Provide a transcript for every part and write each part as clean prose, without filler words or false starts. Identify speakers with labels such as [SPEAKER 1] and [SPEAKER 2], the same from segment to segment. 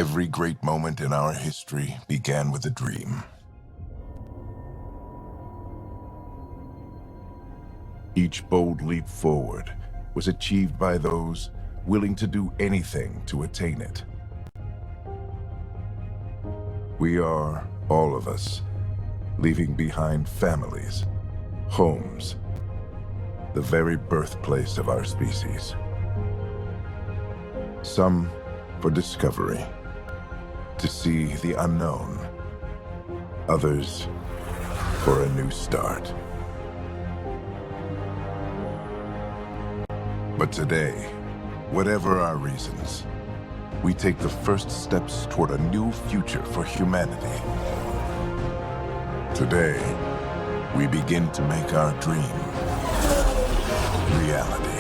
[SPEAKER 1] Every great moment in our history began with a dream. Each bold leap forward was achieved by those willing to do anything to attain it. We are, all of us, leaving behind families, homes, the very birthplace of our species. Some for discovery, to see the unknown. Others for a new start. But today, whatever our reasons, we take the first steps toward a new future for humanity. Today, we begin to make our dream reality.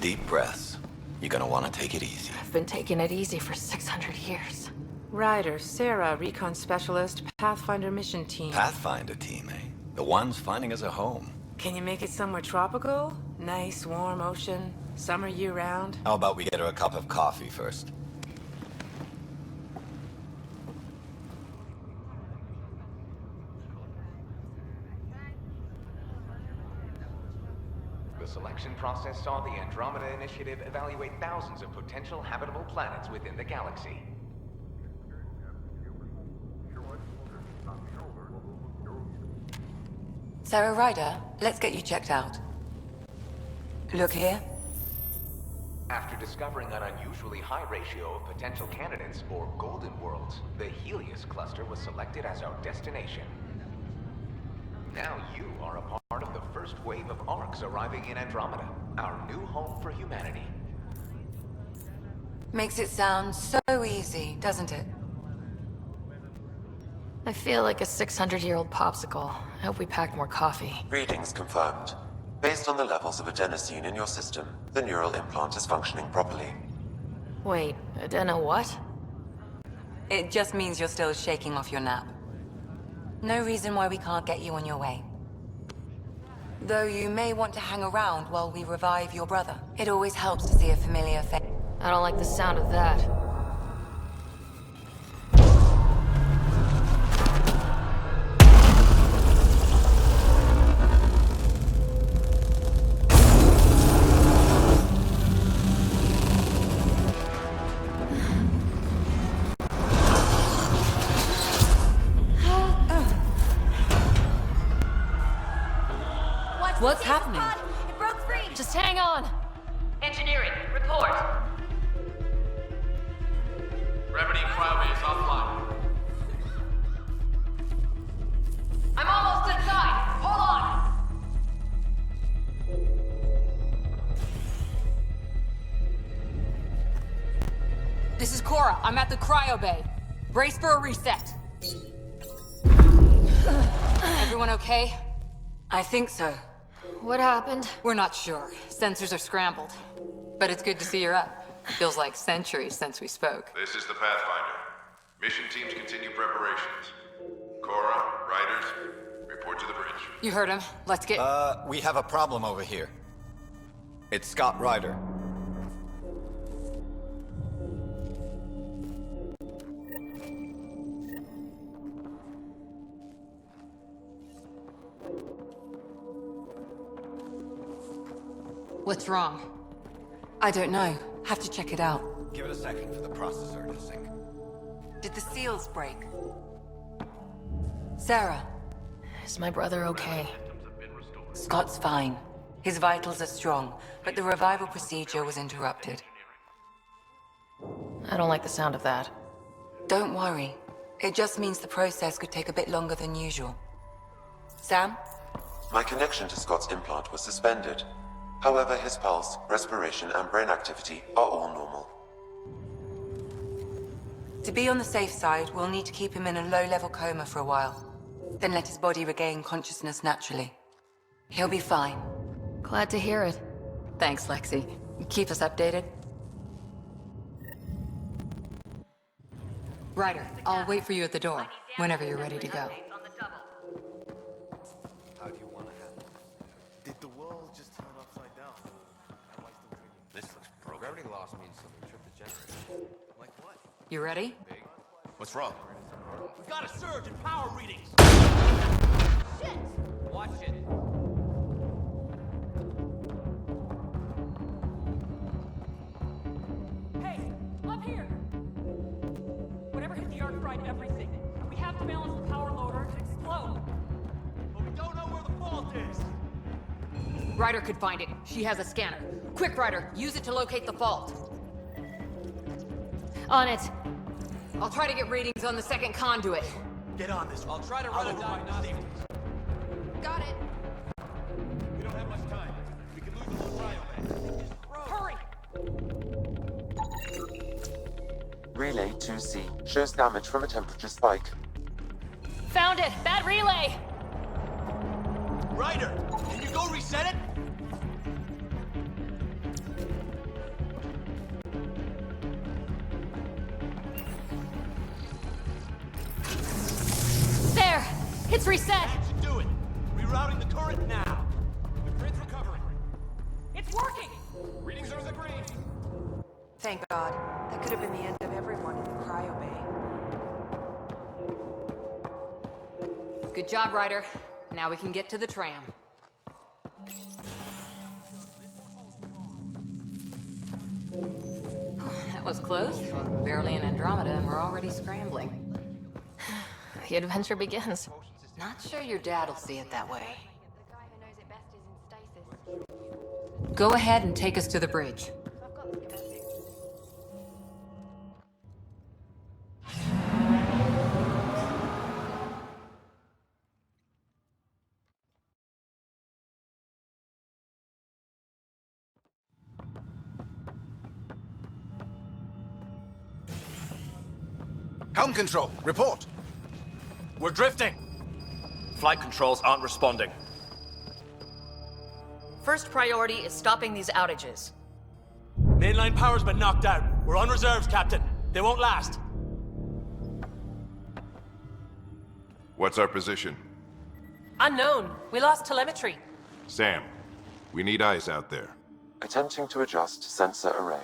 [SPEAKER 2] Deep breaths. You're gonna want to take it easy.
[SPEAKER 3] I've been taking it easy for 600 years.
[SPEAKER 4] Ryder, Sarah, Recon Specialist, Pathfinder Mission Team.
[SPEAKER 2] Pathfinder team, eh? The ones finding us a home.
[SPEAKER 4] Can you make it somewhere tropical? Nice, warm ocean, summer year-round?
[SPEAKER 2] How about we get her a cup of coffee first?
[SPEAKER 5] The selection process saw the Andromeda Initiative evaluate thousands of potential habitable planets within the galaxy.
[SPEAKER 6] Sarah Ryder, let's get you checked out. Look here.
[SPEAKER 5] After discovering an unusually high ratio of potential candidates, or golden worlds, the Helios cluster was selected as our destination. Now you are a part of the first wave of ARCs arriving in Andromeda, our new home for humanity.
[SPEAKER 6] Makes it sound so easy, doesn't it?
[SPEAKER 3] I feel like a 600-year-old popsicle. I hope we packed more coffee.
[SPEAKER 7] Readings confirmed. Based on the levels of adenosine in your system, the neural implant is functioning properly.
[SPEAKER 3] Wait, adeno what?
[SPEAKER 6] It just means you're still shaking off your nap. No reason why we can't get you on your way. Though you may want to hang around while we revive your brother. It always helps to see a familiar face.
[SPEAKER 3] I don't like the sound of that.
[SPEAKER 6] What's happening?
[SPEAKER 3] It broke free! Just hang on!
[SPEAKER 8] Engineering, report.
[SPEAKER 9] Gravity cryo is offline.
[SPEAKER 8] I'm almost inside. Hold on.
[SPEAKER 6] This is Cora. I'm at the cryo bay. Brace for a reset. Everyone okay? I think so.
[SPEAKER 3] What happened?
[SPEAKER 6] We're not sure. Sensors are scrambled. But it's good to see you're up. Feels like centuries since we spoke.
[SPEAKER 1] This is the Pathfinder. Mission teams continue preparations. Cora, Riders, report to the bridge.
[SPEAKER 6] You heard him. Let's get...
[SPEAKER 2] We have a problem over here. It's Scott Ryder.
[SPEAKER 6] What's wrong? I don't know. Have to check it out.
[SPEAKER 2] Give it a second for the processor to sync.
[SPEAKER 6] Did the seals break? Sarah,
[SPEAKER 3] Is my brother okay?
[SPEAKER 6] Scott's fine. His vitals are strong, but the revival procedure was interrupted.
[SPEAKER 3] I don't like the sound of that.
[SPEAKER 6] Don't worry. It just means the process could take a bit longer than usual. Sam?
[SPEAKER 7] My connection to Scott's implant was suspended. However, his pulse, respiration, and brain activity are all normal.
[SPEAKER 6] To be on the safe side, we'll need to keep him in a low-level coma for a while. Then let his body regain consciousness naturally. He'll be fine.
[SPEAKER 3] Glad to hear it.
[SPEAKER 6] Thanks, Lexi. Keep us updated. Ryder, I'll wait for you at the door, whenever you're ready to go.
[SPEAKER 2] How do you want to handle it?
[SPEAKER 10] Did the world just turn upside down? Am I still dreaming?
[SPEAKER 9] This looks broken. Gravity loss means something tripped the generator.
[SPEAKER 10] Like what?
[SPEAKER 6] You ready?
[SPEAKER 9] What's wrong?
[SPEAKER 10] We've got a surge in power readings!
[SPEAKER 8] Shit!
[SPEAKER 10] Watch it.
[SPEAKER 11] Hey, up here! Whatever hit the arc fried everything. We have to balance the power load or it could explode.
[SPEAKER 10] But we don't know where the fault is!
[SPEAKER 6] Ryder could find it. She has a scanner. Quick, Ryder, use it to locate the fault.
[SPEAKER 3] On it!
[SPEAKER 6] I'll try to get readings on the second conduit.
[SPEAKER 10] Get on this. I'll try to run a diagnostic.
[SPEAKER 6] Got it.
[SPEAKER 10] We don't have much time. We can lose the whole cryo bay.
[SPEAKER 11] Hurry!
[SPEAKER 7] Relay 2C shows damage from a temperature spike.
[SPEAKER 3] Found it! Bad relay!
[SPEAKER 10] Ryder, can you go reset it?
[SPEAKER 3] There! It's reset!
[SPEAKER 10] That should do it. Rerouting the current now.
[SPEAKER 9] The grid's recovering.
[SPEAKER 11] It's working!
[SPEAKER 9] Readings are as agreed.
[SPEAKER 4] Thank God. That could have been the end of everyone in the cryo bay.
[SPEAKER 6] Good job, Ryder. Now we can get to the tram. That was close. Barely in Andromeda and we're already scrambling.
[SPEAKER 3] The adventure begins.
[SPEAKER 6] Not sure your dad'll see it that way. Go ahead and take us to the bridge.
[SPEAKER 9] Helm control, report.
[SPEAKER 10] We're drifting. Flight controls aren't responding.
[SPEAKER 3] First priority is stopping these outages.
[SPEAKER 10] Mainline power's been knocked out. We're on reserves, Captain. They won't last.
[SPEAKER 1] What's our position?
[SPEAKER 4] Unknown. We lost telemetry.
[SPEAKER 1] Sam, we need eyes out there.
[SPEAKER 7] Attempting to adjust sensor array.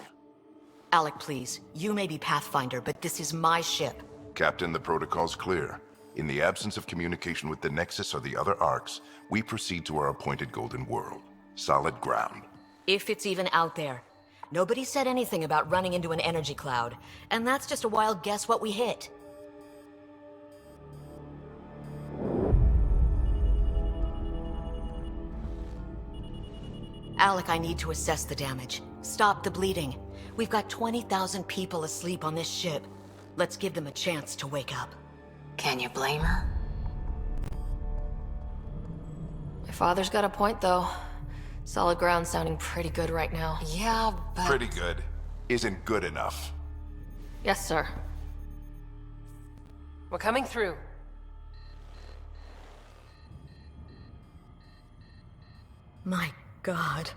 [SPEAKER 12] Alec, please. You may be Pathfinder, but this is my ship.
[SPEAKER 1] Captain, the protocol's clear. In the absence of communication with the Nexus or the other arcs, we proceed to our appointed Golden World. Solid ground.
[SPEAKER 12] If it's even out there. Nobody said anything about running into an energy cloud, and that's just a wild guess what we hit. Alec, I need to assess the damage. Stop the bleeding. We've got 20,000 people asleep on this ship. Let's give them a chance to wake up.
[SPEAKER 6] Can you blame her?
[SPEAKER 3] My father's got a point, though. Solid ground sounding pretty good right now.
[SPEAKER 6] Yeah, but...
[SPEAKER 1] Pretty good isn't good enough.
[SPEAKER 3] Yes, sir.
[SPEAKER 4] We're coming through.
[SPEAKER 12] My God.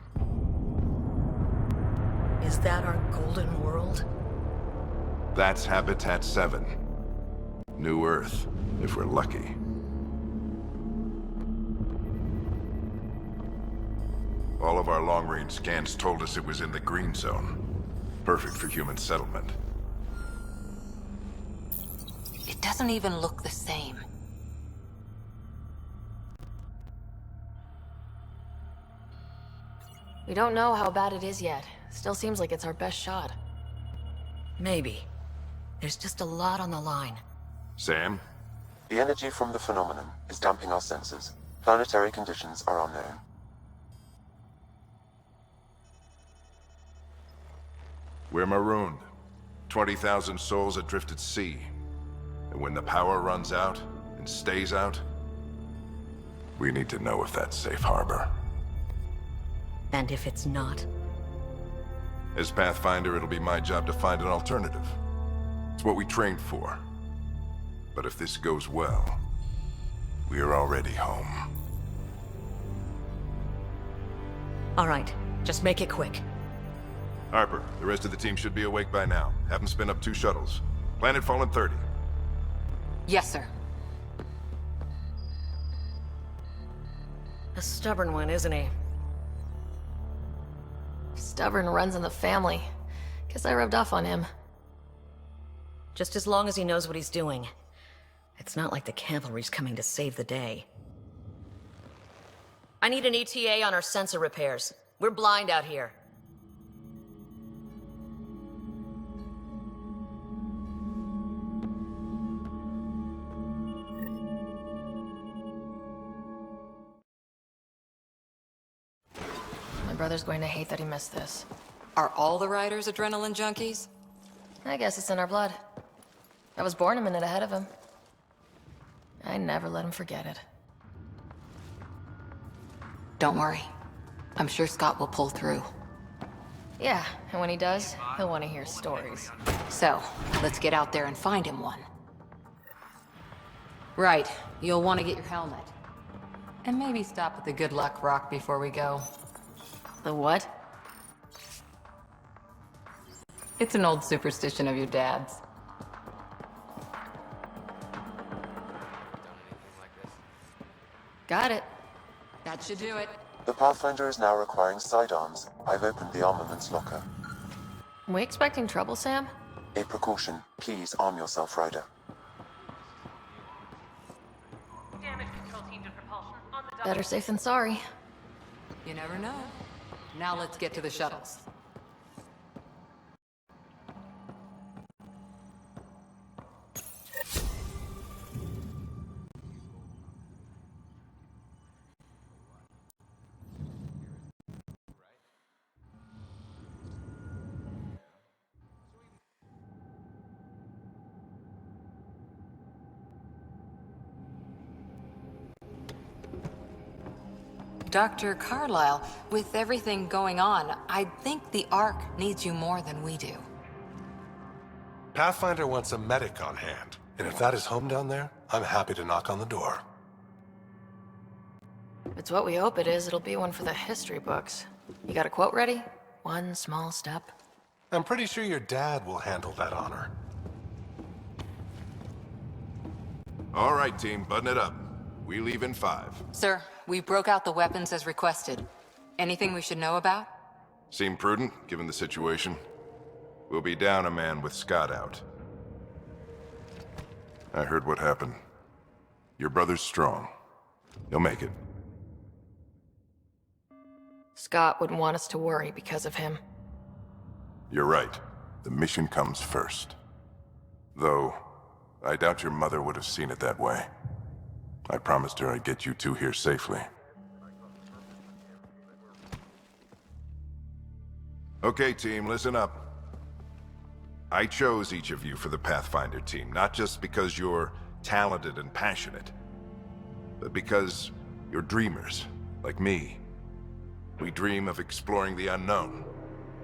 [SPEAKER 12] Is that our golden world?
[SPEAKER 1] That's Habitat 7. New Earth, if we're lucky. All of our long-range scans told us it was in the green zone. Perfect for human settlement.
[SPEAKER 6] It doesn't even look the same.
[SPEAKER 3] We don't know how bad it is yet. Still seems like it's our best shot.
[SPEAKER 12] Maybe. There's just a lot on the line.
[SPEAKER 1] Sam?
[SPEAKER 7] The energy from the phenomenon is damping our senses. Planetary conditions are unknown.
[SPEAKER 1] We're marooned. 20,000 souls adrift at sea. And when the power runs out, and stays out, we need to know if that's safe harbor.
[SPEAKER 12] And if it's not?
[SPEAKER 1] As Pathfinder, it'll be my job to find an alternative. It's what we trained for. But if this goes well, we are already home.
[SPEAKER 12] All right, just make it quick.
[SPEAKER 1] Harper, the rest of the team should be awake by now. Have them spin up 2 shuttles. Planet Fallen 30.
[SPEAKER 6] Yes, sir.
[SPEAKER 12] A stubborn one, isn't he?
[SPEAKER 3] Stubborn runs in the family. Guess I rubbed off on him.
[SPEAKER 12] Just as long as he knows what he's doing. It's not like the cavalry's coming to save the day. I need an ETA on our sensor repairs. We're blind out here.
[SPEAKER 3] My brother's going to hate that he missed this.
[SPEAKER 6] Are all the riders adrenaline junkies?
[SPEAKER 3] I guess it's in our blood. I was born a minute ahead of him. I never let him forget it.
[SPEAKER 6] Don't worry. I'm sure Scott will pull through.
[SPEAKER 3] Yeah, and when he does, he'll want to hear stories.
[SPEAKER 6] So, let's get out there and find him one. Right, you'll want to get your helmet. And maybe stop at the Good Luck Rock before we go.
[SPEAKER 3] The what?
[SPEAKER 6] It's an old superstition of your dad's.
[SPEAKER 3] Got it.
[SPEAKER 6] That should do it.
[SPEAKER 7] The Pathfinder is now requiring sidearms. I've opened the armaments locker.
[SPEAKER 3] Are we expecting trouble, Sam?
[SPEAKER 7] A precaution. Please arm yourself, Ryder.
[SPEAKER 11] Damage control team to propulsion on the double.
[SPEAKER 3] Better safe than sorry.
[SPEAKER 6] You never know. Now let's get to the shuttles. Dr. Carlyle, with everything going on, I think the Ark needs you more than we do.
[SPEAKER 9] Pathfinder wants a medic on hand, and if that is home down there, I'm happy to knock on the door.
[SPEAKER 3] If it's what we hope it is, it'll be one for the history books. You got a quote ready? One small step.
[SPEAKER 9] I'm pretty sure your dad will handle that honor.
[SPEAKER 1] All right, team, button it up. We leave in 5.
[SPEAKER 6] Sir, we broke out the weapons as requested. Anything we should know about?
[SPEAKER 1] Seem prudent, given the situation. We'll be down a man with Scott out. I heard what happened. Your brother's strong. He'll make it.
[SPEAKER 3] Scott wouldn't want us to worry because of him.
[SPEAKER 1] You're right. The mission comes first. Though, I doubt your mother would have seen it that way. I promised her I'd get you 2 here safely. Okay, team, listen up. I chose each of you for the Pathfinder team, not just because you're talented and passionate, but because you're dreamers, like me. We dream of exploring the unknown,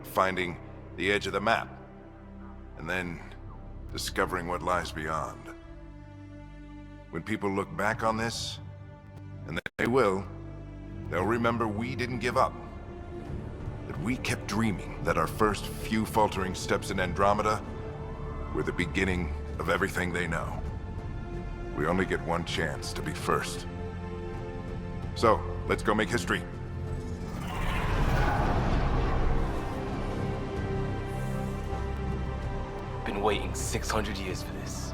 [SPEAKER 1] finding the edge of the map, and then discovering what lies beyond. When people look back on this, and they will, they'll remember we didn't give up. That we kept dreaming, that our first few faltering steps in Andromeda were the beginning of everything they know. We only get one chance to be first. So, let's go make history.
[SPEAKER 13] Been waiting 600 years for this.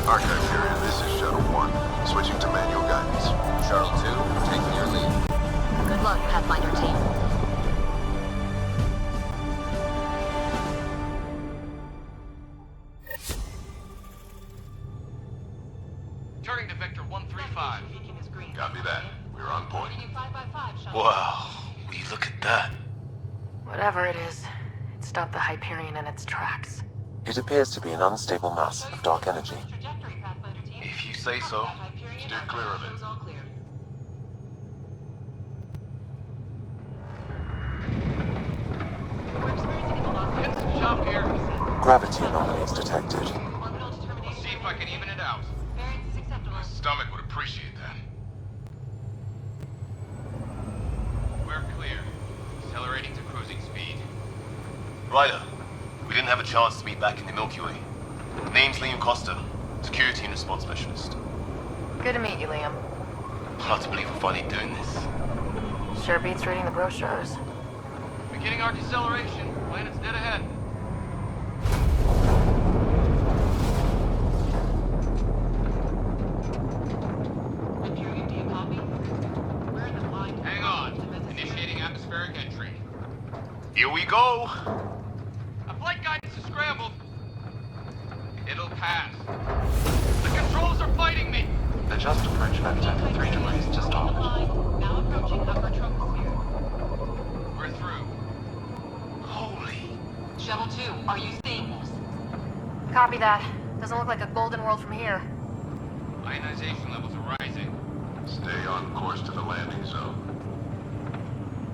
[SPEAKER 1] Archive period, this is Shuttle 1. Switching to manual guidance.
[SPEAKER 5] Shuttle 2, taking your lead.
[SPEAKER 12] Good luck, Pathfinder team.
[SPEAKER 10] Turning to Vector 135.
[SPEAKER 1] Copy that. We're on point.
[SPEAKER 13] Wow, will you look at that?
[SPEAKER 4] Whatever it is, it stopped the Hyperion in its tracks.
[SPEAKER 7] It appears to be an unstable mass of dark energy.
[SPEAKER 13] If you say so.
[SPEAKER 1] Steer clear of it.
[SPEAKER 10] Get some chop here.
[SPEAKER 7] Gravity anomalies detected.
[SPEAKER 10] See if I can even it out. My stomach would appreciate that. We're clear. Accelerating to cruising speed.
[SPEAKER 13] Ryder, we didn't have a chance to meet back in the Milky Way. Name's Liam Costa, Security and Response Specialist.
[SPEAKER 4] Good to meet you, Liam.
[SPEAKER 13] Hard to believe we're finally doing this.
[SPEAKER 4] Sure beats reading the brochures.
[SPEAKER 10] Beginning our deceleration. Planet's dead ahead. Hang on. Initiating atmospheric entry.
[SPEAKER 13] Here we go!
[SPEAKER 10] A flight guidance is scrambled. It'll pass. The controls are fighting me!
[SPEAKER 7] Adjust approach vector 3 degrees to starboard.
[SPEAKER 8] Now approaching upper troposphere.
[SPEAKER 10] We're through.
[SPEAKER 13] Holy...
[SPEAKER 8] Shuttle 2, are you seeing this?
[SPEAKER 3] Copy that. Doesn't look like a golden world from here.
[SPEAKER 10] Ionization levels are rising.
[SPEAKER 1] Stay on course to the landing zone.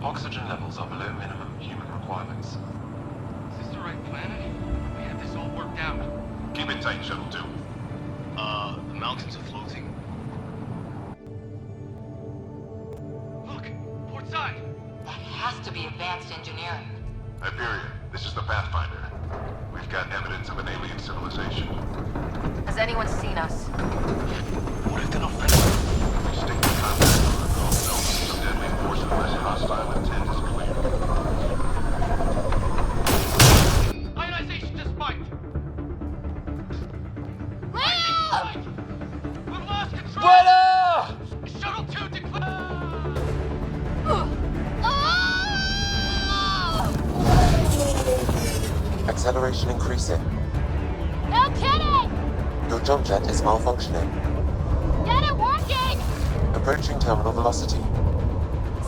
[SPEAKER 7] Oxygen levels are below minimum human requirements.
[SPEAKER 10] Is this the right planet? We had this all worked out.
[SPEAKER 1] Keep it tight, Shuttle 2.
[SPEAKER 13] The mountains are floating.
[SPEAKER 10] Look! Port side!
[SPEAKER 8] That has to be advanced engineering.
[SPEAKER 1] Hyperion, this is the Pathfinder. We've got evidence of an alien civilization.
[SPEAKER 3] Has anyone seen us?
[SPEAKER 13] What if they're not friendly?
[SPEAKER 1] We stick to contact protocol. No use of deadly force unless hostile intent is clear.
[SPEAKER 10] Ionization just spiked! We've lost control!
[SPEAKER 13] Ryder!
[SPEAKER 10] Shuttle 2 declare!
[SPEAKER 7] Acceleration increasing.
[SPEAKER 8] No kidding!
[SPEAKER 7] Your jump jet is malfunctioning.
[SPEAKER 8] Get it working!
[SPEAKER 7] Approaching terminal velocity.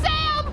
[SPEAKER 8] Sam!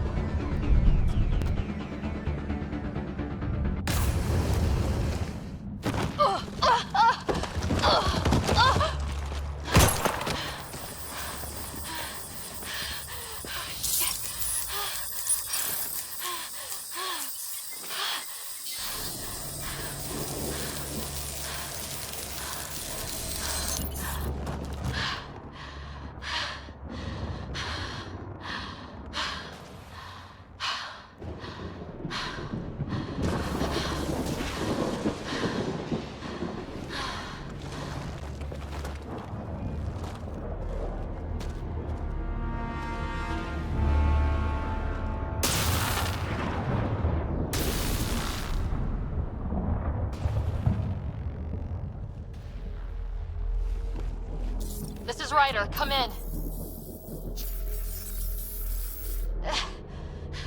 [SPEAKER 3] This is Ryder. Come in.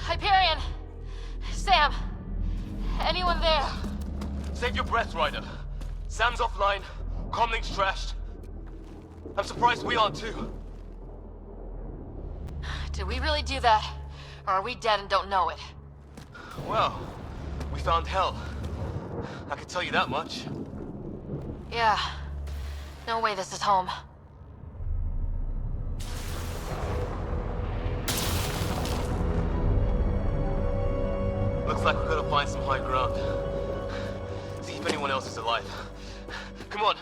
[SPEAKER 3] Hyperion! Sam! Anyone there?
[SPEAKER 13] Save your breath, Ryder. Sam's offline. Comlink's trashed. I'm surprised we aren't too.
[SPEAKER 8] Did we really do that? Or are we dead and don't know it?
[SPEAKER 13] Well, we found hell. I can tell you that much.
[SPEAKER 8] Yeah. No way this is home.
[SPEAKER 13] Looks like we've got to find some high ground. See if anyone else is alive. Come on.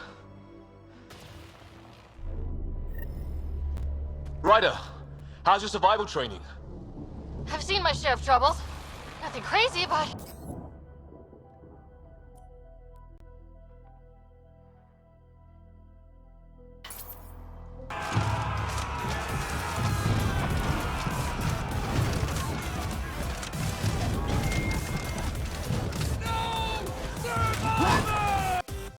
[SPEAKER 13] Ryder, how's your survival training?
[SPEAKER 8] I've seen my share of troubles. Nothing crazy, but